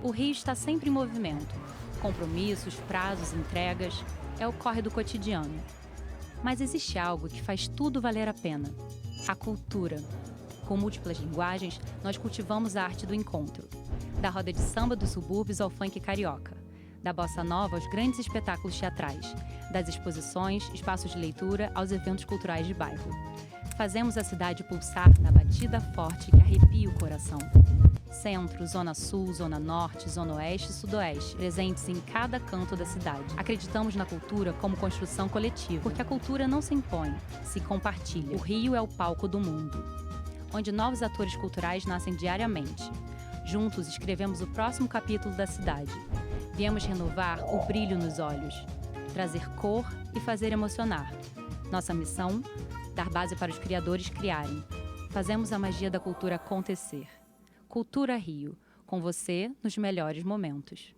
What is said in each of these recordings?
O Rio está sempre em movimento. Compromissos, prazos, entregas, é o corre do cotidiano. Mas existe algo que faz tudo valer a pena: a cultura. Com múltiplas linguagens, nós cultivamos a arte do encontro. Da roda de samba dos subúrbios ao funk carioca. Da bossa nova aos grandes espetáculos teatrais. Das exposições, espaços de leitura aos eventos culturais de bairro. Fazemos a cidade pulsar na batida forte que arrepia o coração. Centro, Zona Sul, Zona Norte, Zona Oeste e Sudoeste, presentes em cada canto da cidade. Acreditamos na cultura como construção coletiva, porque a cultura não se impõe, se compartilha. O Rio é o palco do mundo, onde novos atores culturais nascem diariamente. Juntos escrevemos o próximo capítulo da cidade. Viemos renovar o brilho nos olhos, trazer cor e fazer emocionar. Nossa missão: dar base para os criadores criarem. Fazemos a magia da cultura acontecer. Cultura Rio, com você nos melhores momentos.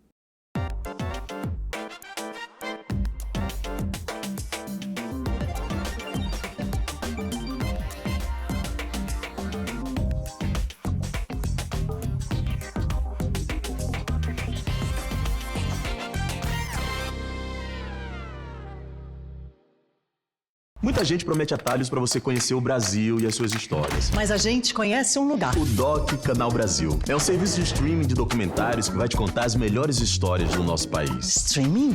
Muita gente promete atalhos para você conhecer o Brasil e as suas histórias. Mas a gente conhece um lugar. O Doc Canal Brasil. É um serviço de streaming de documentários que vai te contar as melhores histórias do nosso país. Streaming?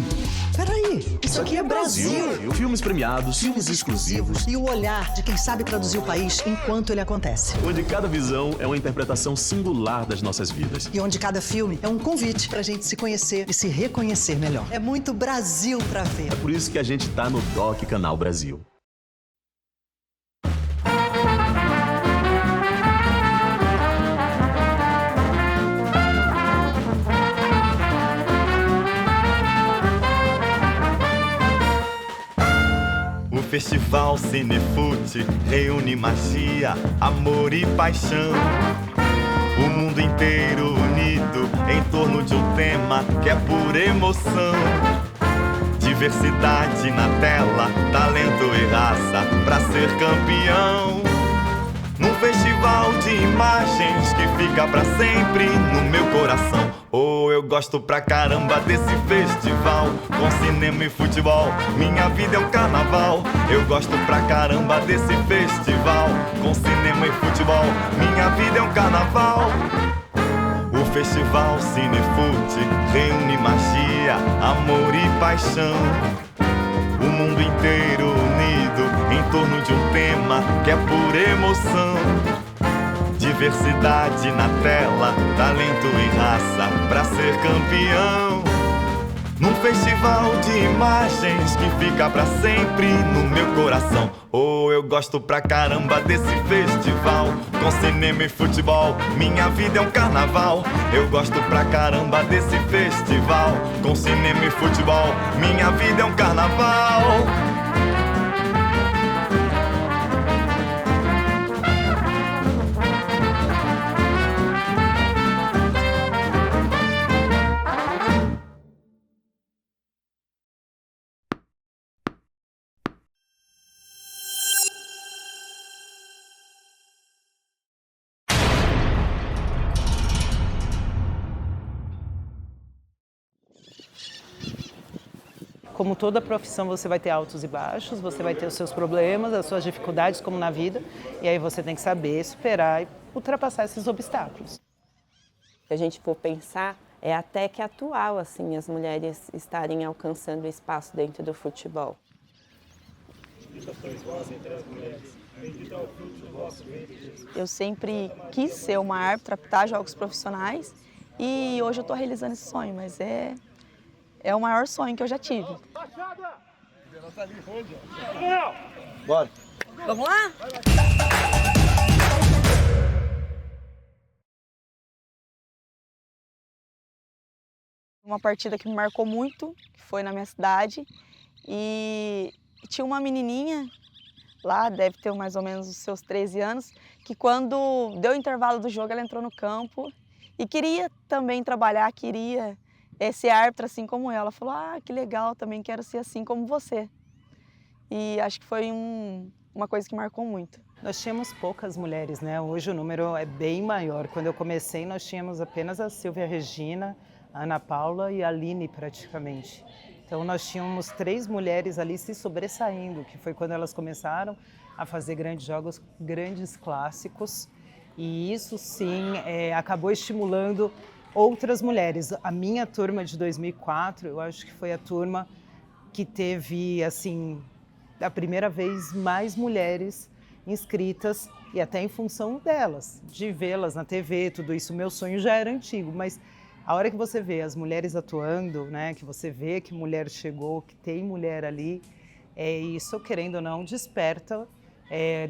Peraí, isso aqui é Brasil. Filmes premiados, filmes exclusivos. E o olhar de quem sabe traduzir o país enquanto ele acontece. Onde cada visão é uma interpretação singular das nossas vidas. E onde cada filme é um convite pra gente se conhecer e se reconhecer melhor. É muito Brasil pra ver. É por isso que a gente tá no Doc Canal Brasil. O Festival Cinefute reúne magia, amor e paixão. O mundo inteiro unido em torno de um tema que é pura emoção. Diversidade na tela, talento e raça pra ser campeão. Num festival de imagens que fica pra sempre no meu coração. Oh, eu gosto pra caramba desse festival. Com cinema e futebol, minha vida é um carnaval. Eu gosto pra caramba desse festival. Com cinema e futebol, minha vida é um carnaval. O Festival Cinefute reúne magia, amor e paixão. O mundo inteiro unido em torno de um tema que é pura emoção. Diversidade na tela, talento e raça pra ser campeão. Num festival de imagens que fica pra sempre no meu coração. Oh, eu gosto pra caramba desse festival. Com cinema e futebol, minha vida é um carnaval. Eu gosto pra caramba desse festival. Com cinema e futebol, minha vida é um carnaval. Como toda profissão, você vai ter altos e baixos, você vai ter os seus problemas, as suas dificuldades, como na vida, e aí você tem que saber superar e ultrapassar esses obstáculos. Se a gente for pensar, é até que atual, assim, as mulheres estarem alcançando espaço dentro do futebol. Eu sempre quis ser uma árbitra, apitar jogos profissionais, e hoje eu estou realizando esse sonho, mas é o maior sonho que eu já tive. Bora. Vamos lá? Uma partida que me marcou muito, que foi na minha cidade, e tinha uma menininha lá, deve ter mais ou menos os seus 13 anos, que quando deu o intervalo do jogo, ela entrou no campo e queria também trabalhar, queria ser árbitra assim como ela. Falou, que legal, também quero ser assim como você. E acho que foi uma coisa que marcou muito. Nós tínhamos poucas mulheres, né? Hoje o número é bem maior. Quando eu comecei, nós tínhamos apenas a Silvia Regina, a Ana Paula e a Aline, praticamente. Então nós tínhamos 3 mulheres ali se sobressaindo, que foi quando elas começaram a fazer grandes jogos, grandes clássicos. E isso sim acabou estimulando outras mulheres. A minha turma de 2004, eu acho que foi a turma que teve, assim, a primeira vez mais mulheres inscritas, e até em função delas, de vê-las na TV, tudo isso. Meu sonho já era antigo, mas a hora que você vê as mulheres atuando, né, que você vê que mulher chegou, que tem mulher ali, isso, querendo ou não, desperta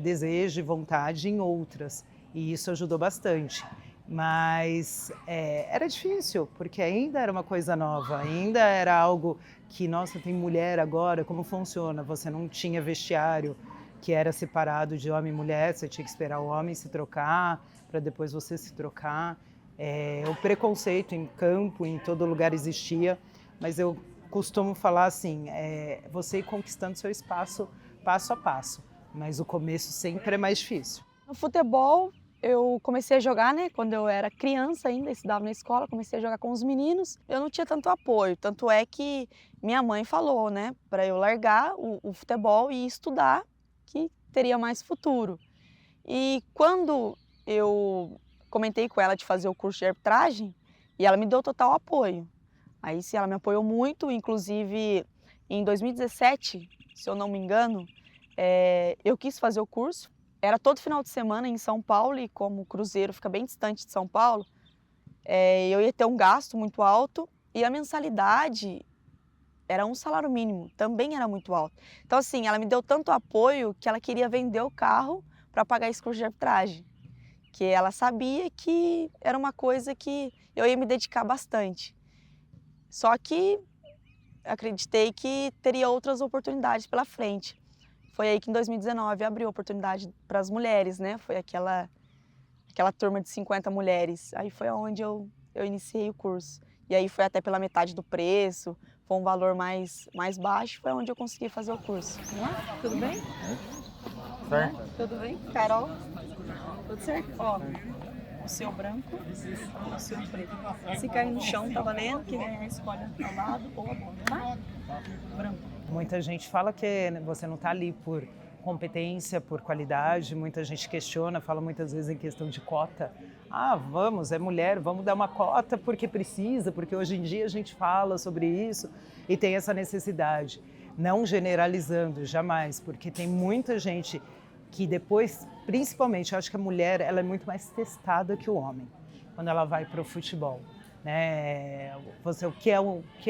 desejo e vontade em outras. E isso ajudou bastante. Mas era difícil, porque ainda era uma coisa nova, ainda era algo que, nossa, tem mulher agora, como funciona? Você não tinha vestiário que era separado de homem e mulher, você tinha que esperar o homem se trocar, para depois você se trocar. O preconceito em campo, em todo lugar existia, mas eu costumo falar assim, você ir conquistando seu espaço passo a passo, mas o começo sempre é mais difícil. No futebol, eu comecei a jogar, né, quando eu era criança ainda, estudava na escola, comecei a jogar com os meninos. Eu não tinha tanto apoio, tanto é que minha mãe falou, né, para eu largar o futebol e estudar, que teria mais futuro. E quando eu comentei com ela de fazer o curso de arbitragem, e ela me deu total apoio. Aí sim, ela me apoiou muito, inclusive em 2017, se eu não me engano, eu quis fazer o curso. Era todo final de semana em São Paulo, e como o Cruzeiro fica bem distante de São Paulo, eu ia ter um gasto muito alto, e a mensalidade era um salário mínimo, também era muito alto. Então assim, ela me deu tanto apoio que ela queria vender o carro para pagar esse curso de arbitragem, que ela sabia que era uma coisa que eu ia me dedicar bastante. Só que acreditei que teria outras oportunidades pela frente. Foi aí que em 2019 abriu oportunidade para as mulheres, né? Foi aquela turma de 50 mulheres. Aí foi onde eu iniciei o curso. E aí foi até pela metade do preço, foi um valor mais baixo, foi onde eu consegui fazer o curso. Olá, tudo bem? Certo? Tudo bem? Carol? Tudo certo? Ó, o seu branco, o seu preto. Se cair no chão, tá valendo, que ganhar escolhe ao lado ou a bola, tá? Branco. Muita gente fala que você não está ali por competência, por qualidade, muita gente questiona, fala muitas vezes em questão de cota. Vamos, é mulher, vamos dar uma cota porque precisa, porque hoje em dia a gente fala sobre isso e tem essa necessidade. Não generalizando, jamais, porque tem muita gente que depois, principalmente, eu acho que a mulher ela é muito mais testada que o homem, quando ela vai para o futebol. Né? O que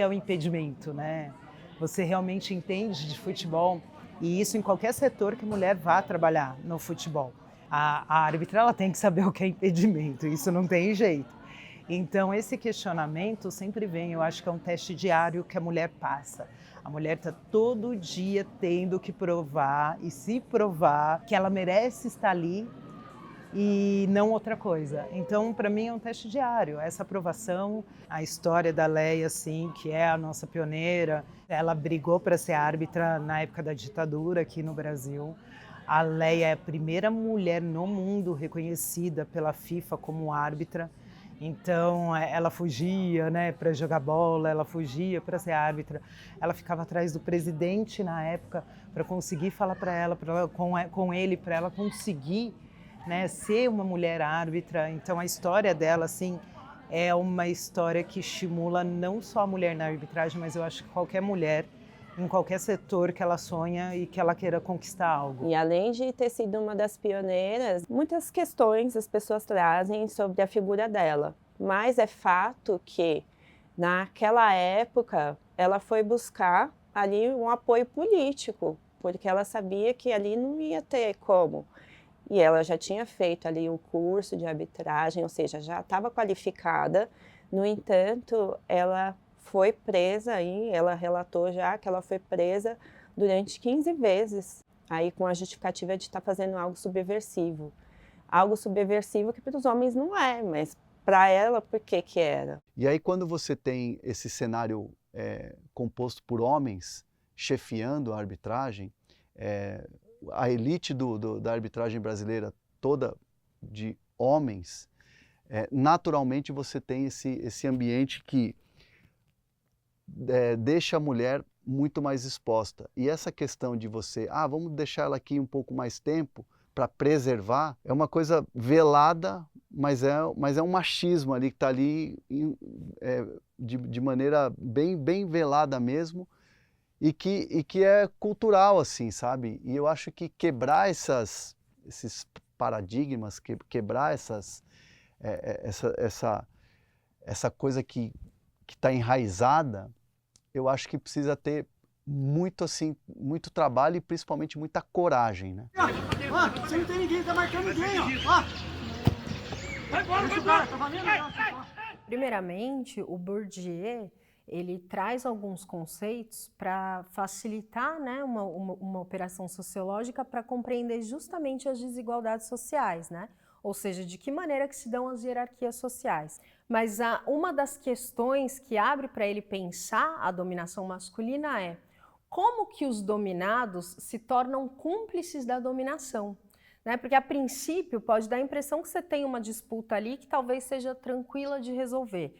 é o impedimento, né? Você realmente entende de futebol, e isso em qualquer setor que a mulher vá trabalhar no futebol. A árbitra ela tem que saber o que é impedimento, isso não tem jeito. Então esse questionamento sempre vem, eu acho que é um teste diário que a mulher passa. A mulher está todo dia tendo que provar e se provar que ela merece estar ali e não outra coisa. Então, para mim, é um teste diário, essa aprovação. A história da Leia, assim, que é a nossa pioneira, ela brigou para ser árbitra na época da ditadura aqui no Brasil. A Leia é a primeira mulher no mundo reconhecida pela FIFA como árbitra. Então, ela fugia, né, para jogar bola, ela fugia para ser árbitra. Ela ficava atrás do presidente na época para conseguir falar para ela, com ele, para ela conseguir, né, ser uma mulher árbitra. Então a história dela assim é uma história que estimula não só a mulher na arbitragem, mas eu acho que qualquer mulher em qualquer setor que ela sonha e que ela queira conquistar algo. E além de ter sido uma das pioneiras, muitas questões as pessoas trazem sobre a figura dela, mas é fato que naquela época ela foi buscar ali um apoio político, porque ela sabia que ali não ia ter como. E ela já tinha feito ali o curso de arbitragem, ou seja, já estava qualificada. No entanto, ela foi presa aí, ela relatou já que ela foi presa durante 15 vezes, aí com a justificativa de estar fazendo algo subversivo. Algo subversivo que para os homens não é, mas para ela, por que que era? E aí quando você tem esse cenário composto por homens chefiando a arbitragem, a elite da arbitragem brasileira toda de homens, naturalmente você tem esse ambiente que deixa a mulher muito mais exposta. E essa questão de você, vamos deixar ela aqui um pouco mais tempo para preservar, é uma coisa velada, mas é um machismo ali que está ali de maneira bem velada mesmo, e que é cultural, assim, sabe? E eu acho que quebrar esses paradigmas, quebrar essa coisa que está enraizada, eu acho que precisa ter muito trabalho e principalmente muita coragem, né? Você não tem ninguém, tá marcando ninguém, ó. Vai embora, tá valendo? Primeiramente, o Bourdieu, ele traz alguns conceitos para facilitar, né, uma operação sociológica para compreender justamente as desigualdades sociais, né? Ou seja, de que maneira que se dão as hierarquias sociais. Mas uma das questões que abre para ele pensar a dominação masculina é como que os dominados se tornam cúmplices da dominação, né? Porque a princípio pode dar a impressão que você tem uma disputa ali que talvez seja tranquila de resolver.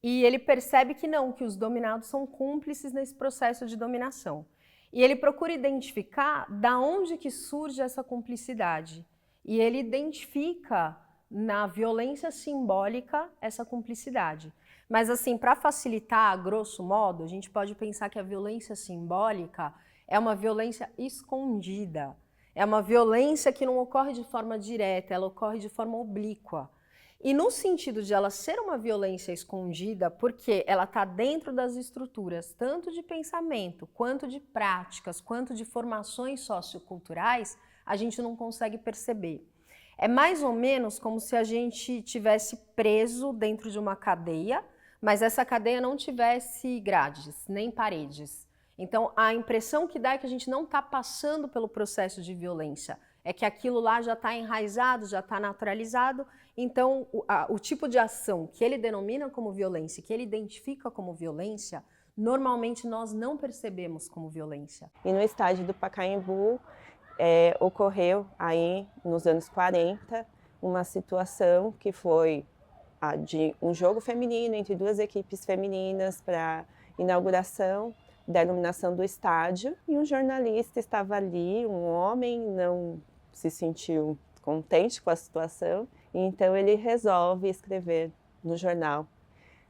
E ele percebe que não, que os dominados são cúmplices nesse processo de dominação. E ele procura identificar da onde que surge essa cumplicidade. E ele identifica na violência simbólica essa cumplicidade. Mas assim, para facilitar, a grosso modo, a gente pode pensar que a violência simbólica é uma violência escondida. É uma violência que não ocorre de forma direta, ela ocorre de forma oblíqua. E no sentido de ela ser uma violência escondida, porque ela está dentro das estruturas, tanto de pensamento, quanto de práticas, quanto de formações socioculturais, a gente não consegue perceber. É mais ou menos como se a gente tivesse preso dentro de uma cadeia, mas essa cadeia não tivesse grades, nem paredes. Então, a impressão que dá é que a gente não está passando pelo processo de violência, é que aquilo lá já está enraizado, já está naturalizado. Então, o tipo de ação que ele denomina como violência, que ele identifica como violência, normalmente nós não percebemos como violência. E no estádio do Pacaembu, ocorreu aí nos anos 40 uma situação que foi a de um jogo feminino entre duas equipes femininas para inauguração da iluminação do estádio, e um jornalista estava ali, um homem, não se sentiu contente com a situação, e então ele resolve escrever no jornal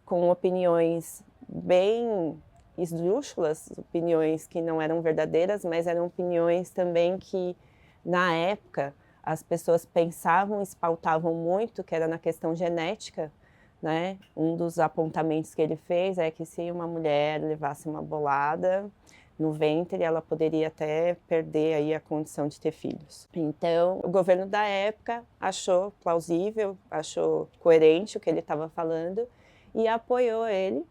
com opiniões bem esdrúxulas, opiniões que não eram verdadeiras, mas eram opiniões também que, na época, as pessoas pensavam e se pautavam muito, que era na questão genética, né? Um dos apontamentos que ele fez é que se uma mulher levasse uma bolada no ventre, ela poderia até perder aí a condição de ter filhos. Então, o governo da época achou plausível, achou coerente o que ele estava falando e apoiou ele,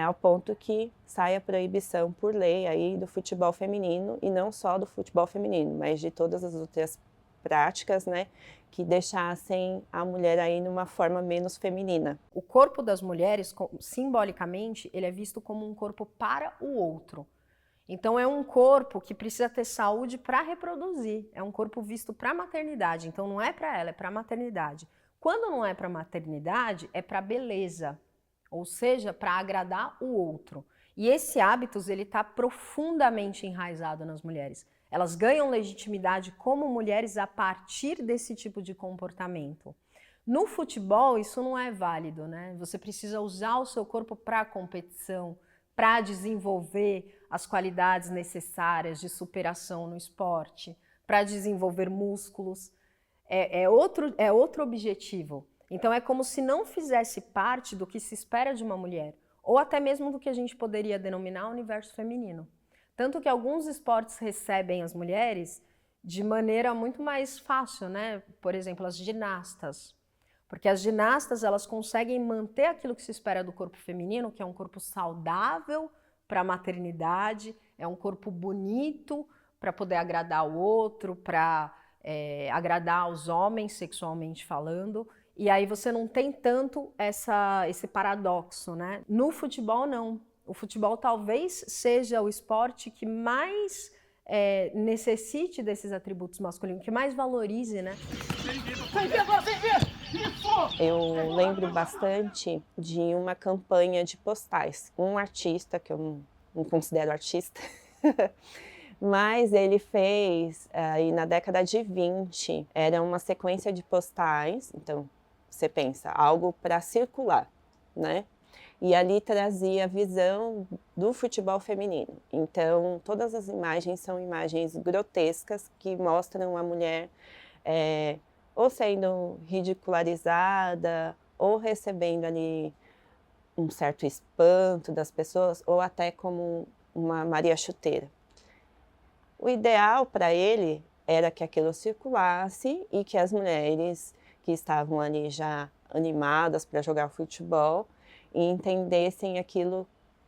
ao ponto que sai a proibição por lei aí do futebol feminino, e não só do futebol feminino, mas de todas as outras práticas, né, que deixassem a mulher aí numa forma menos feminina. O corpo das mulheres, simbolicamente, ele é visto como um corpo para o outro. Então é um corpo que precisa ter saúde para reproduzir, é um corpo visto para a maternidade, então não é para ela, é para a maternidade. Quando não é para a maternidade, é para a beleza, ou seja, para agradar o outro. E esse hábitos, ele está profundamente enraizado nas mulheres. Elas ganham legitimidade como mulheres a partir desse tipo de comportamento. No futebol, isso não é válido, né? Você precisa usar o seu corpo para a competição, para desenvolver as qualidades necessárias de superação no esporte, para desenvolver músculos. É outro objetivo. Então é como se não fizesse parte do que se espera de uma mulher, ou até mesmo do que a gente poderia denominar universo feminino. Tanto que alguns esportes recebem as mulheres de maneira muito mais fácil, né? Por exemplo, as ginastas. Porque as ginastas, elas conseguem manter aquilo que se espera do corpo feminino, que é um corpo saudável para a maternidade, é um corpo bonito para poder agradar o outro, para agradar os homens sexualmente falando. E aí você não tem tanto esse paradoxo, né? No futebol, não. O futebol talvez seja o esporte que mais necessite desses atributos masculinos, que mais valorize, né? Eu lembro bastante de uma campanha de postais. Um artista, que eu não considero artista, mas ele fez aí na década de 20, era uma sequência de postais, então você pensa, algo para circular, né? E ali trazia a visão do futebol feminino. Então, todas as imagens são imagens grotescas que mostram a mulher ou sendo ridicularizada, ou recebendo ali um certo espanto das pessoas, ou até como uma Maria Chuteira. O ideal para ele era que aquilo circulasse e que as mulheres que estavam ali já animadas para jogar futebol e entendessem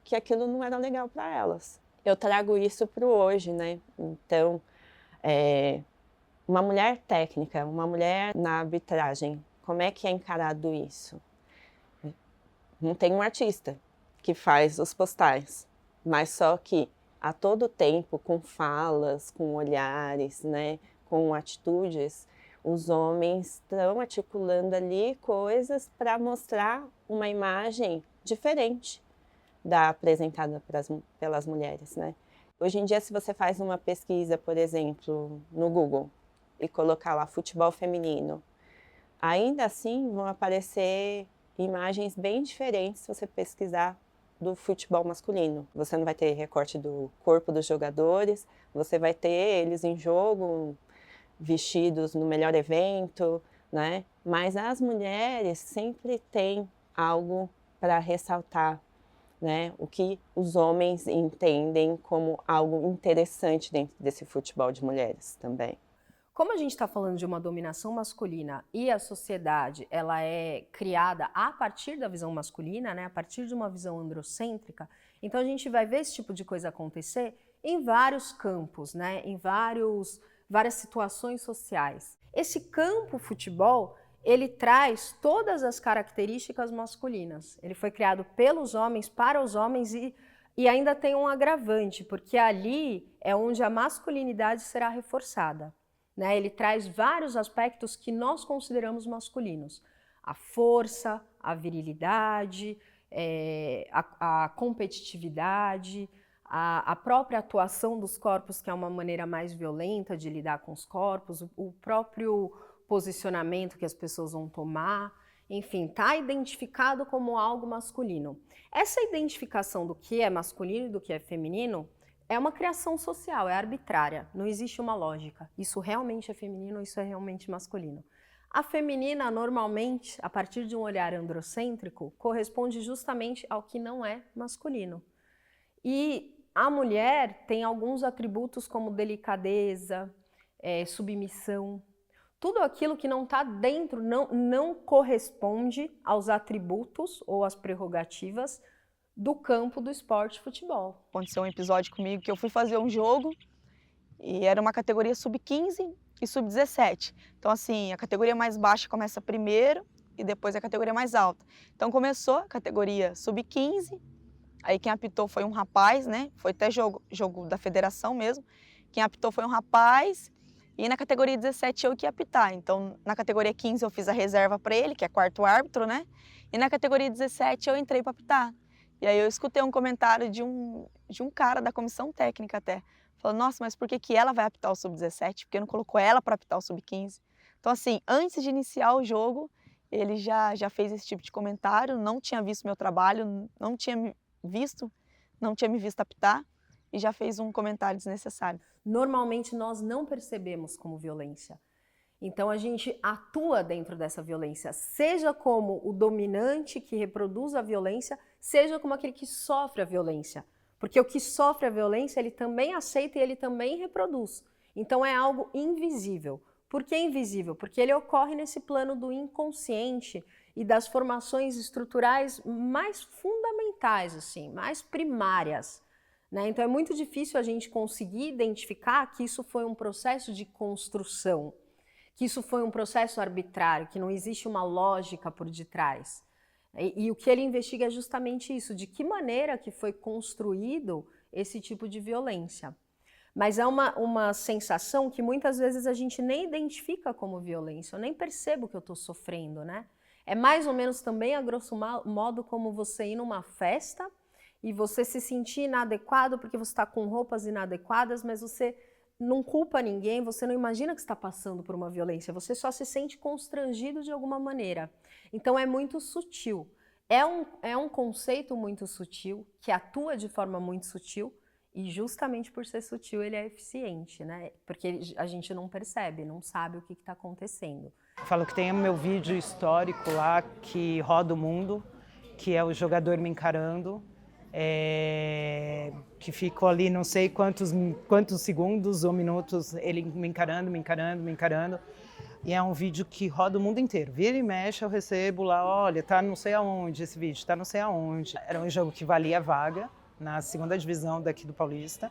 que aquilo não era legal para elas. Eu trago isso para o hoje, né? Então, uma mulher técnica, uma mulher na arbitragem, como é que é encarado isso? Não tem um artista que faz os postais, mas só que a todo tempo, com falas, com olhares, né, com atitudes, os homens estão articulando ali coisas para mostrar uma imagem diferente da apresentada pelas mulheres, né? Hoje em dia, se você faz uma pesquisa, por exemplo, no Google, e colocar lá futebol feminino, ainda assim vão aparecer imagens bem diferentes se você pesquisar do futebol masculino. Você não vai ter recorte do corpo dos jogadores, você vai ter eles em jogo, vestidos no melhor evento, né? Mas as mulheres sempre têm algo para ressaltar, né? O que os homens entendem como algo interessante dentro desse futebol de mulheres também. Como a gente está falando de uma dominação masculina e a sociedade ela é criada a partir da visão masculina, né, a partir de uma visão androcêntrica, então a gente vai ver esse tipo de coisa acontecer em vários campos, né, em várias situações sociais. Esse campo futebol, ele traz todas as características masculinas. Ele foi criado pelos homens, para os homens e ainda tem um agravante, porque ali é onde a masculinidade será reforçada. Né, ele traz vários aspectos que nós consideramos masculinos. A força, a virilidade, a competitividade, a própria atuação dos corpos, que é uma maneira mais violenta de lidar com os corpos, o próprio posicionamento que as pessoas vão tomar, enfim, está identificado como algo masculino. Essa identificação do que é masculino e do que é feminino é uma criação social, é arbitrária, não existe uma lógica. Isso realmente é feminino, isso é realmente masculino. A feminina, normalmente, a partir de um olhar androcêntrico, corresponde justamente ao que não é masculino. E a mulher tem alguns atributos como delicadeza, submissão. Tudo aquilo que não está dentro, não corresponde aos atributos ou às prerrogativas do campo do esporte futebol. Aconteceu um episódio comigo que eu fui fazer um jogo e era uma categoria sub-15 e sub-17. Então, assim, a categoria mais baixa começa primeiro e depois a categoria mais alta. Então, começou a categoria sub-15, aí quem apitou foi um rapaz, né? Foi até jogo da federação mesmo. Quem apitou foi um rapaz e na categoria 17 eu que ia apitar. Então, na categoria 15 eu fiz a reserva para ele, que é quarto árbitro, né? E na categoria 17 eu entrei para apitar. E aí eu escutei um comentário de um cara da comissão técnica até. Falou, nossa, mas por que ela vai apitar o sub-17? Porque não colocou ela para apitar o sub-15? Então, assim, antes de iniciar o jogo, ele já fez esse tipo de comentário, não tinha visto meu trabalho, não tinha me visto apitar e já fez um comentário desnecessário. Normalmente nós não percebemos como violência. Então a gente atua dentro dessa violência, seja como o dominante que reproduz a violência, seja como aquele que sofre a violência. Porque o que sofre a violência, ele também aceita e ele também reproduz. Então é algo invisível. Por que invisível? Porque ele ocorre nesse plano do inconsciente e das formações estruturais mais fundamentais, assim, mais primárias. Né? Então é muito difícil a gente conseguir identificar que isso foi um processo de construção, que isso foi um processo arbitrário, que não existe uma lógica por detrás. E o que ele investiga é justamente isso, de que maneira que foi construído esse tipo de violência. Mas é uma sensação que muitas vezes a gente nem identifica como violência, eu nem percebo que eu estou sofrendo, né? É mais ou menos também, a grosso modo, como você ir numa festa e você se sentir inadequado porque você está com roupas inadequadas, mas você não culpa ninguém, você não imagina que está passando por uma violência, você só se sente constrangido de alguma maneira. Então é muito sutil. É um conceito muito sutil, que atua de forma muito sutil, e justamente por ser sutil ele é eficiente, né? Porque a gente não percebe, não sabe o que está acontecendo. Falo que tem o meu vídeo histórico lá que roda o mundo, que é o jogador me encarando, que ficou ali não sei quantos segundos ou minutos ele me encarando. E é um vídeo que roda o mundo inteiro. Vira e mexe, eu recebo lá, olha, tá não sei aonde esse vídeo, tá não sei aonde. Era um jogo que valia a vaga na segunda divisão daqui do Paulista.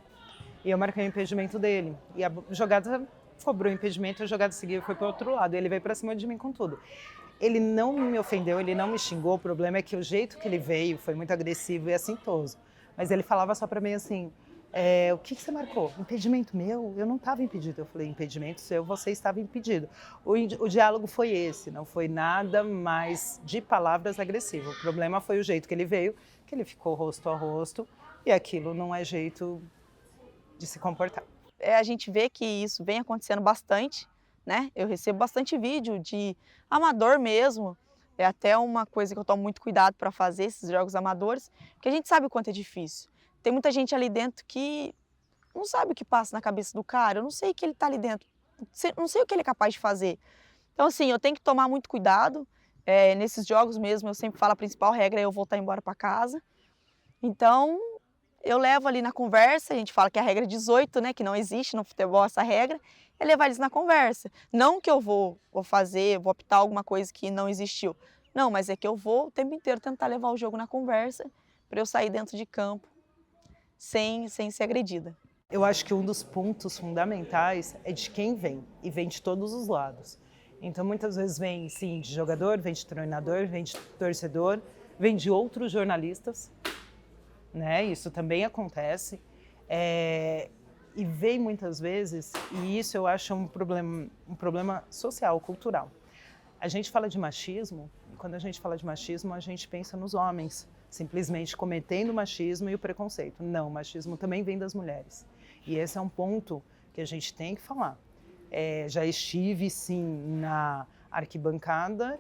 E eu marquei o impedimento dele. E a jogada cobrou o impedimento, a jogada seguinte foi para o outro lado. Ele veio para cima de mim com tudo. Ele não me ofendeu, ele não me xingou. O problema é que o jeito que ele veio foi muito agressivo e assintoso. Mas ele falava só para mim assim, o que você marcou? Impedimento meu? Eu não estava impedido. Eu falei, impedimento seu, você estava impedido. O diálogo foi esse, não foi nada mais de palavras agressivas. O problema foi o jeito que ele veio, que ele ficou rosto a rosto, e aquilo não é jeito de se comportar. A gente vê que isso vem acontecendo bastante, né? Eu recebo bastante vídeo de amador mesmo, é até uma coisa que eu tomo muito cuidado para fazer, esses jogos amadores, porque a gente sabe o quanto é difícil. Tem muita gente ali dentro que não sabe o que passa na cabeça do cara, eu não sei o que ele está ali dentro, não sei o que ele é capaz de fazer. Então, assim, eu tenho que tomar muito cuidado. Nesses jogos mesmo, eu sempre falo, a principal regra é eu voltar embora para casa. Então, eu levo ali na conversa, a gente fala que é a regra 18, né, que não existe no futebol essa regra, é levar eles na conversa. Não que eu vou optar alguma coisa que não existiu. Não, mas é que eu vou o tempo inteiro tentar levar o jogo na conversa para eu sair dentro de campo sem ser agredida. Eu acho que um dos pontos fundamentais é de quem vem, e vem de todos os lados. Então, muitas vezes vem, sim, de jogador, vem de treinador, vem de torcedor, vem de outros jornalistas, né? Isso também acontece. E vem muitas vezes, e isso eu acho um problema social, cultural. A gente fala de machismo, e quando a gente fala de machismo, a gente pensa nos homens, simplesmente cometendo o machismo e o preconceito. Não, o machismo também vem das mulheres. E esse é um ponto que a gente tem que falar. Já estive, sim, na arquibancada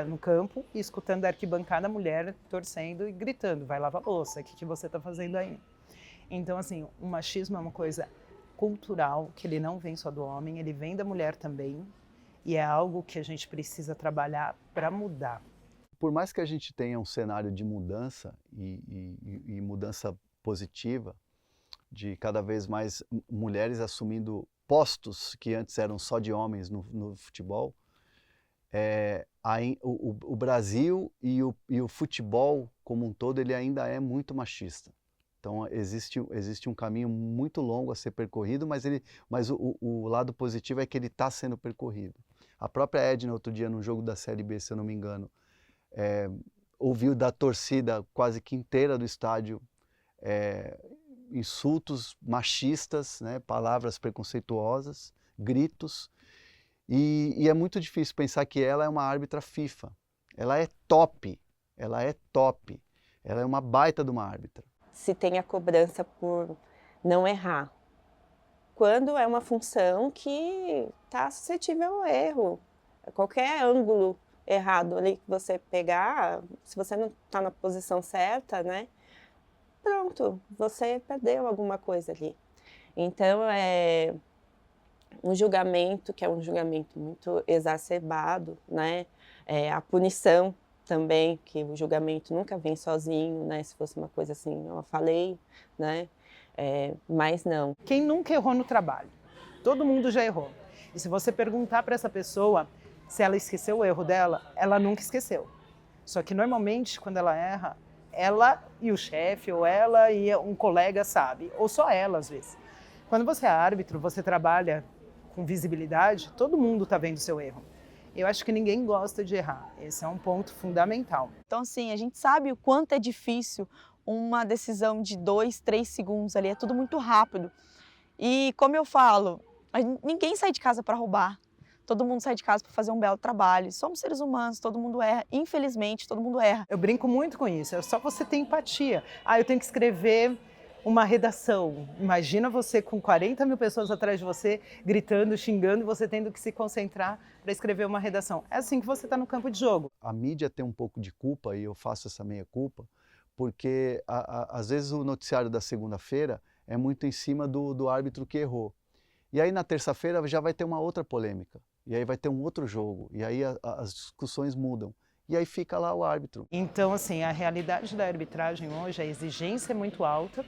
no campo, e escutando a arquibancada, a mulher torcendo e gritando, vai lavar louça, o que você está fazendo aí? Então, assim, o machismo é uma coisa cultural, que ele não vem só do homem, ele vem da mulher também, e é algo que a gente precisa trabalhar para mudar. Por mais que a gente tenha um cenário de mudança, e mudança positiva, de cada vez mais mulheres assumindo postos que antes eram só de homens no futebol, o Brasil e o futebol como um todo, ele ainda é muito machista. Então existe um caminho muito longo a ser percorrido, mas o lado positivo é que ele está sendo percorrido. A própria Edna, outro dia, no jogo da Série B, se eu não me engano, ouviu da torcida quase que inteira do estádio insultos machistas, né, palavras preconceituosas, gritos, e é muito difícil pensar que ela é uma árbitra FIFA. Ela é top, ela é uma baita de uma árbitra. Se tem a cobrança por não errar, quando é uma função que está suscetível ao erro, qualquer ângulo errado ali que você pegar, se você não está na posição certa, né? Pronto, você perdeu alguma coisa ali. Então, um julgamento, que é um julgamento muito exacerbado, né? A punição também, que o julgamento nunca vem sozinho, né? Se fosse uma coisa assim, eu falei, né? Mas não. Quem nunca errou no trabalho? Todo mundo já errou. E se você perguntar para essa pessoa se ela esqueceu o erro dela, ela nunca esqueceu. Só que normalmente, quando ela erra, ela e o chefe, ou ela e um colega sabe, ou só ela às vezes. Quando você é árbitro, você trabalha com visibilidade, todo mundo está vendo o seu erro. Eu acho que ninguém gosta de errar, esse é um ponto fundamental. Então, assim, a gente sabe o quanto é difícil uma decisão de 2, 3 segundos ali, é tudo muito rápido. E como eu falo, ninguém sai de casa para roubar. Todo mundo sai de casa para fazer um belo trabalho. Somos seres humanos, todo mundo erra. Infelizmente, todo mundo erra. Eu brinco muito com isso, é só você ter empatia. Eu tenho que escrever uma redação. Imagina você com 40 mil pessoas atrás de você, gritando, xingando, e você tendo que se concentrar para escrever uma redação. É assim que você está no campo de jogo. A mídia tem um pouco de culpa, e eu faço essa meia-culpa, porque às vezes o noticiário da segunda-feira é muito em cima do árbitro que errou. E aí na terça-feira já vai ter uma outra polêmica. E aí vai ter um outro jogo, e aí as discussões mudam. E aí fica lá o árbitro. Então, assim, a realidade da arbitragem hoje, a exigência é muito alta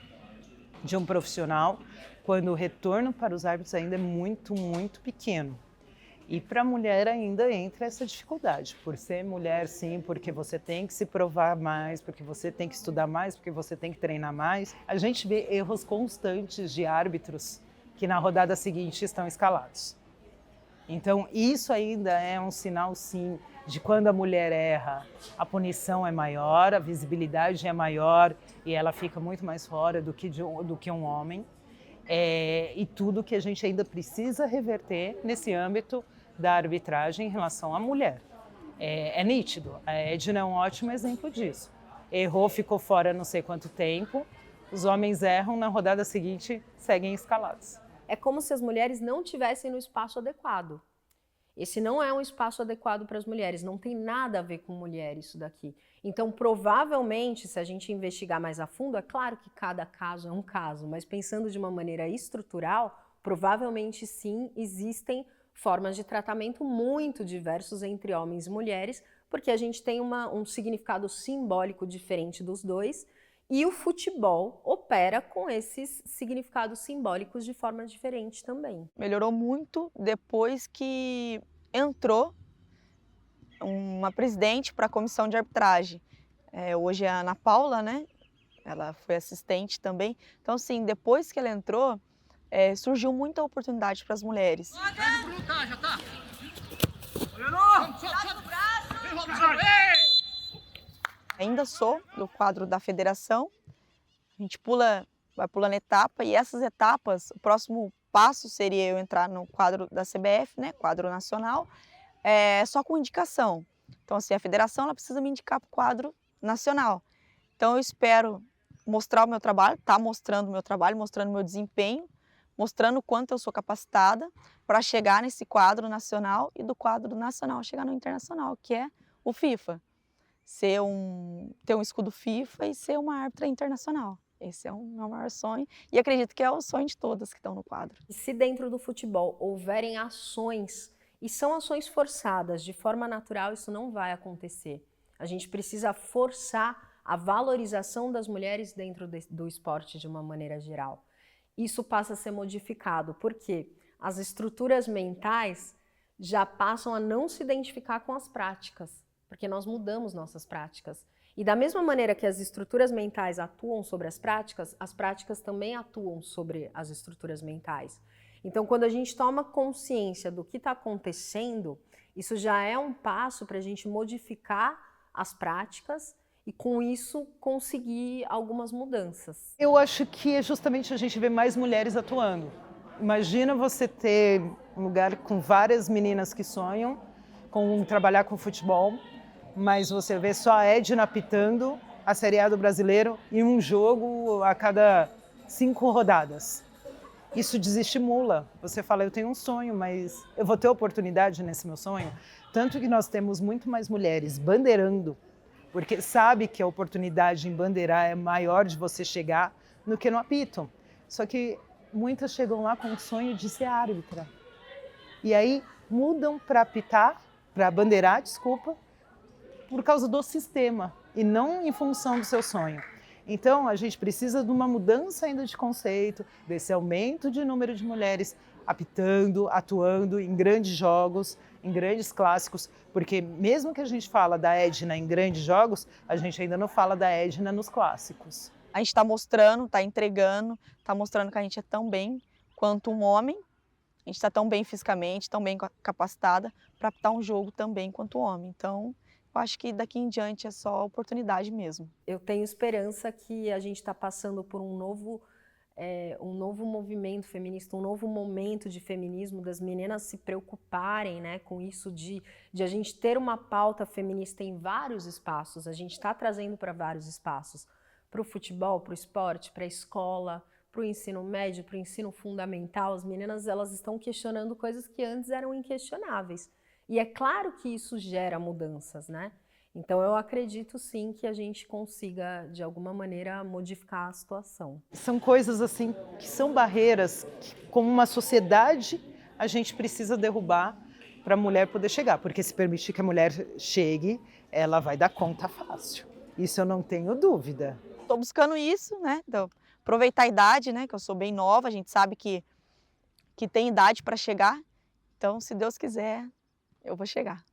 de um profissional, quando o retorno para os árbitros ainda é muito, muito pequeno. E para a mulher ainda entra essa dificuldade, por ser mulher sim, porque você tem que se provar mais, porque você tem que estudar mais, porque você tem que treinar mais. A gente vê erros constantes de árbitros que na rodada seguinte estão escalados. Então, isso ainda é um sinal, sim, de quando a mulher erra, a punição é maior, a visibilidade é maior e ela fica muito mais fora do que um homem. E tudo que a gente ainda precisa reverter nesse âmbito da arbitragem em relação à mulher. É nítido, a Edna é um ótimo exemplo disso. Errou, ficou fora não sei quanto tempo, os homens erram, na rodada seguinte seguem escalados. É como se as mulheres não tivessem no espaço adequado. Esse não é um espaço adequado para as mulheres, não tem nada a ver com mulher isso daqui. Então, provavelmente, se a gente investigar mais a fundo, é claro que cada caso é um caso, mas pensando de uma maneira estrutural, provavelmente sim, existem formas de tratamento muito diversos entre homens e mulheres, porque a gente tem um significado simbólico diferente dos dois, e o futebol opera com esses significados simbólicos de forma diferente também. Melhorou muito depois que entrou uma presidente para a comissão de arbitragem. Hoje é a Ana Paula, né? Ela foi assistente também. Então, assim, depois que ela entrou, surgiu muita oportunidade para as mulheres. Já tá. Olhando! Ainda sou do quadro da federação, a gente vai pulando etapa, e essas etapas, o próximo passo seria eu entrar no quadro da CBF, né, quadro nacional, só com indicação. Então, assim, a federação ela precisa me indicar para o quadro nacional. Então, eu espero mostrar o meu trabalho, mostrando o meu trabalho, mostrando o meu desempenho, mostrando o quanto eu sou capacitada para chegar nesse quadro nacional e do quadro nacional chegar no internacional, que é o FIFA. Ter um escudo FIFA e ser uma árbitra internacional. Esse é o meu maior sonho e acredito que é o sonho de todas que estão no quadro. Se dentro do futebol houverem ações, e são ações forçadas, de forma natural isso não vai acontecer. A gente precisa forçar a valorização das mulheres dentro do esporte de uma maneira geral. Isso passa a ser modificado, porque as estruturas mentais já passam a não se identificar com as práticas, porque nós mudamos nossas práticas. E da mesma maneira que as estruturas mentais atuam sobre as práticas também atuam sobre as estruturas mentais. Então, quando a gente toma consciência do que está acontecendo, isso já é um passo para a gente modificar as práticas e, com isso, conseguir algumas mudanças. Eu acho que é justamente a gente ver mais mulheres atuando. Imagina você ter um lugar com várias meninas que sonham com trabalhar com futebol, mas você vê só a Edna apitando a Série A do Brasileiro em um jogo a cada 5 rodadas. Isso desestimula. Você fala, eu tenho um sonho, mas eu vou ter oportunidade nesse meu sonho? Tanto que nós temos muito mais mulheres bandeirando, porque sabe que a oportunidade em bandeirar é maior de você chegar do que no apito. Só que muitas chegam lá com o sonho de ser árbitra. E aí mudam para apitar, para bandeirar, por causa do sistema e não em função do seu sonho. Então, a gente precisa de uma mudança ainda de conceito, desse aumento de número de mulheres apitando, atuando em grandes jogos, em grandes clássicos, porque mesmo que a gente fala da Edna em grandes jogos, a gente ainda não fala da Edna nos clássicos. A gente está mostrando, está entregando, está mostrando que a gente é tão bem quanto um homem, a gente está tão bem fisicamente, tão bem capacitada para apitar um jogo também quanto um homem. Então, eu acho que daqui em diante é só oportunidade mesmo. Eu tenho esperança que a gente está passando por um novo um novo movimento feminista, um novo momento de feminismo, das meninas se preocuparem, né, com isso de a gente ter uma pauta feminista em vários espaços. A gente está trazendo para vários espaços, para o futebol, para o esporte, para a escola, para o ensino médio, para o ensino fundamental. As meninas, elas estão questionando coisas que antes eram inquestionáveis. E é claro que isso gera mudanças, né? Então eu acredito sim que a gente consiga, de alguma maneira, modificar a situação. São coisas assim que são barreiras que, como uma sociedade, a gente precisa derrubar para a mulher poder chegar. Porque se permitir que a mulher chegue, ela vai dar conta fácil. Isso eu não tenho dúvida. Estou buscando isso, né? Então, aproveitar a idade, né? Que eu sou bem nova, a gente sabe que tem idade para chegar. Então, se Deus quiser, eu vou chegar.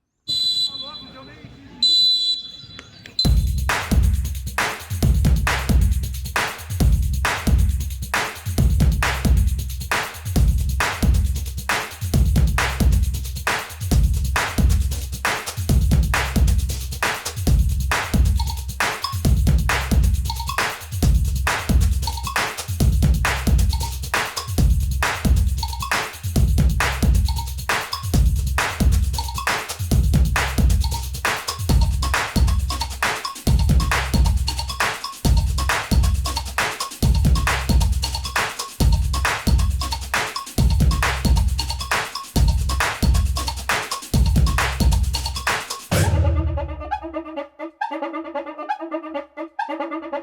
Thank you.